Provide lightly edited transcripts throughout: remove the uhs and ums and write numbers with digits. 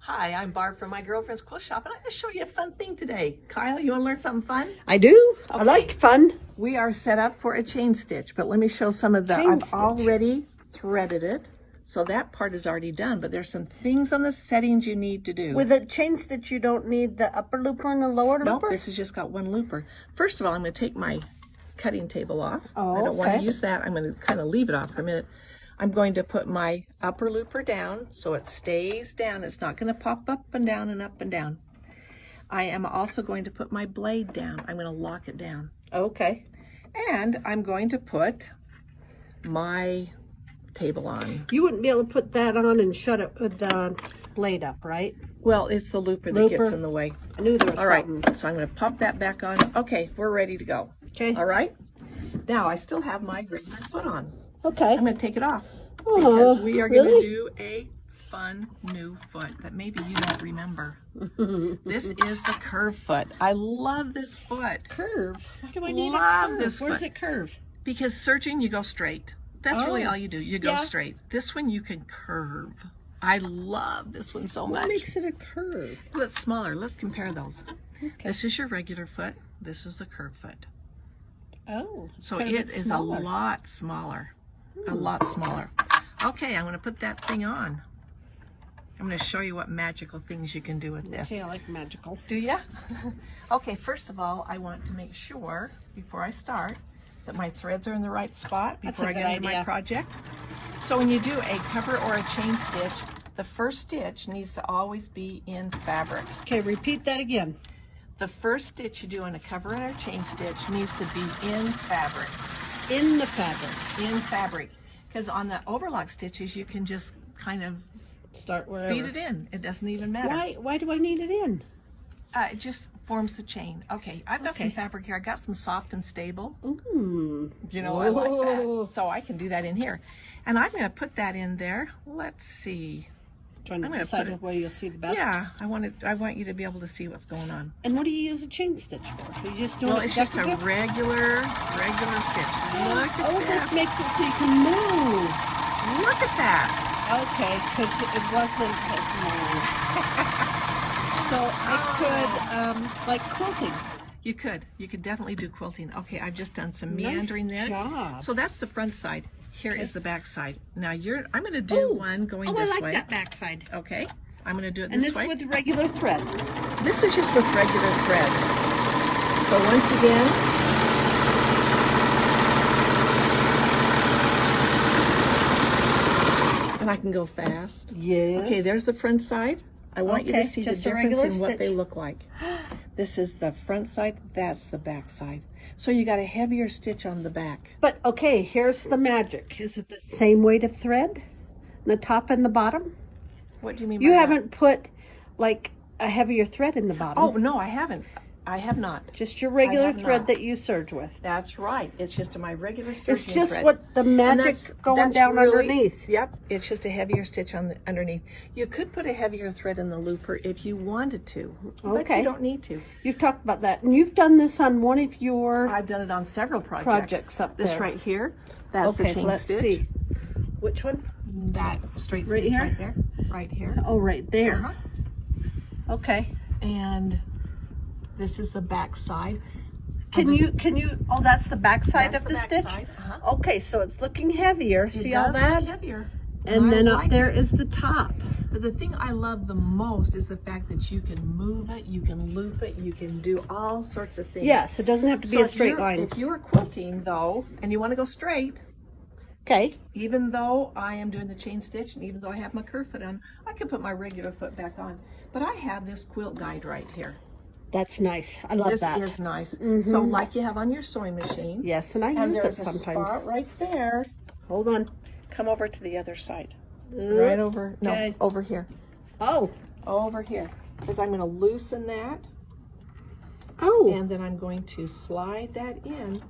Hi, I'm Barb from My Girlfriend's Quilt Shop, and I'm going to show you a fun thing today. Kyle, you want to learn something fun? I do. Okay. I like fun. We are set up for a chain stitch, but let me show some of the, I've already threaded it. So that part is already done, but there's some things on the settings you need to do. With a chain stitch, you don't need the upper looper and the lower looper? Nope, this has just got one looper. First of all, I'm going to take my cutting table off. Oh, I don't want to use that. I'm going to kind of leave it off for a minute. I'm going to put my upper looper down so it stays down. It's not going to pop up and down and up and down. I am also going to put my blade down. I'm going to lock it down. Okay. And I'm going to put my table on. You wouldn't be able to put that on and shut it with the blade up, right? Well, it's the looper that gets in the way. I knew there was something. Right, so I'm going to pop that back on. Okay, we're ready to go. Okay. All right. Now, I still have my regular foot on. Okay. I'm going to take it off. Oh, because we are going to really? do a fun new foot that maybe you don't remember. This is the curve foot. I love this foot. Curve? Why do I need Love a curve? this Where's foot. it curve? Because serging, you go straight. That's really all you do. You go Yeah. straight. This one you can curve. I love this one so much. What makes it a curve? Well, it's smaller. Let's compare those. Okay. This is your regular foot. This is the curve foot. Oh. So quite a it bit is smaller. a lot smaller. A lot smaller. Okay, I'm going to put that thing on. I'm going to show you what magical things you can do with this. Okay, I like magical. Do ya? Okay, first of all, I want to make sure, before I start, that my threads are in the right spot before I That's a get good into my idea. project. So when you do a cover or a chain stitch, the first stitch needs to always be in fabric. Okay, repeat that again. The first stitch you do in a cover or a chain stitch needs to be in fabric. In the fabric. In fabric. Because on the overlock stitches, you can just kind of Start wherever. feed it in. It doesn't even matter. Why do I need it in? It just forms the chain. Okay, I've got some fabric here. I got some soft and stable. Mm. You know, I like Whoa. that. So I can do that in here. And I'm going to put that in there. Let's see. Trying to I'm gonna decide put it- where you'll see the best. Yeah, I want you to be able to see what's going on. And what do you use a chain stitch for? You just do Well, it it's just a decorative? regular stitch. Look at Oh, this. this makes it so you can move. Look at that. Okay, because it wasn't as long. So I could, like quilting. You could definitely do quilting. Okay, I've just done some Nice meandering there. job. So that's the front side. Here is the back side. Now I'm going to do one going this I like way. that back side. Okay, I'm going to do it And this this way. with regular thread. This is just with regular thread. So once again, and I can go fast. Yes. Okay, there's the front side. I want you to Okay, see the just a difference regular in what they stitch. look like. This is the front side, that's the back side. So you got a heavier stitch on the back. But okay, here's the magic. Is it the same weight of thread? The top and the bottom? What do you mean by You that? haven't put like a heavier thread in the bottom. Oh, no, I haven't. I have not. Just your regular have thread not. that you serge with. That's right. It's just my regular It's serging just thread. what the And magic going that's down really- underneath. Yep, it's just a heavier stitch on the underneath. You could put a heavier thread in the looper if you wanted to, but Okay. you don't need to. You've talked about that. And you've done this on one of your... I've done it on several projects. Projects up This there. right here, that's the okay, chain let's stitch. see. Which one? That straight Right stitch here? right there. Right here. Oh, right there. Uh-huh. Okay. And this is the back side. Can you, oh, that's the back side That's of the the back stitch? side, uh-huh. Okay, so it's looking heavier. It See does all that? look heavier. And then I up like there it. is the top. But the thing I love the most is the fact that you can move it, you can loop it, you can do all sorts of things. Yes, it doesn't have to be So a straight line. If you're quilting though, and you want to go straight, Okay. even though I am doing the chain stitch and even though I have my curve foot on, I can put my regular foot back on. But I have this quilt guide right here. That's nice. I love This that. is nice. So like you have on your sewing machine. Yes, and I And use it there's a sometimes. spot right there. Hold on. Come over to the other side. Right over, no, Okay. over here. Oh. Over here. Because I'm going to loosen that. Oh. And then I'm going to slide that in.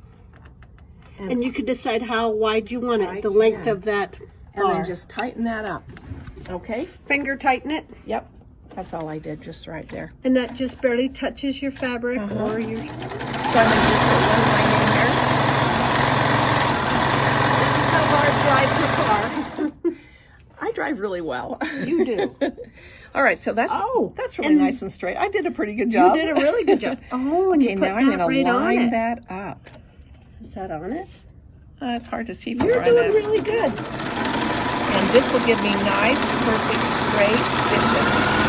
And you could decide how wide you want it, I the length can. of that And then bar. just tighten that up. Okay? Finger tighten it, Yep. That's all I did, just right there. and that just barely touches your fabric or your... So I'm going to just put one line in here. How hard drive your car. I drive really well. You do. All right, so that's really and nice and straight. I did a pretty good You job. did a really good job. Oh, and Okay, you put now I'm that going right to on line it. that up. Is that on it? It's hard to see from You're where I'm doing at. really good. And this will give me nice, perfect, straight stitches.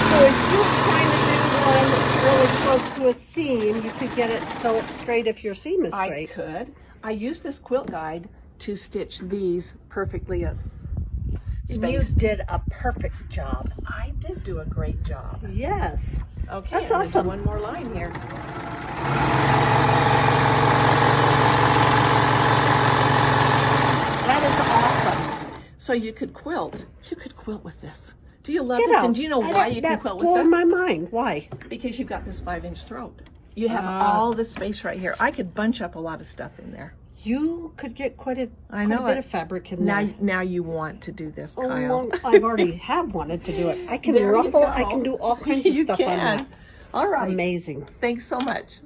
So if you're trying to do one really close to a seam, you could get it so it's straight if your seam is straight. I could. I use this quilt guide to stitch these perfectly spaced. You did a perfect job. I did do a great job. Yes. Okay, That's I'm gonna do awesome. one more line here. That is awesome. So you could quilt. You could quilt with this. Do you love Get this? out. And do you know why you can quilt with That's that? blowing my mind. Why? Because you've got this 5-inch throat. You have all this space right here. I could bunch up a lot of stuff in there. You could get quite a I know bit it. of fabric in there. Now you want to do this, Kyle. Well, I've already have wanted to do it. I can There you ruffle. go. I can do all kinds of You stuff on can. that. All right. Amazing. Thanks so much.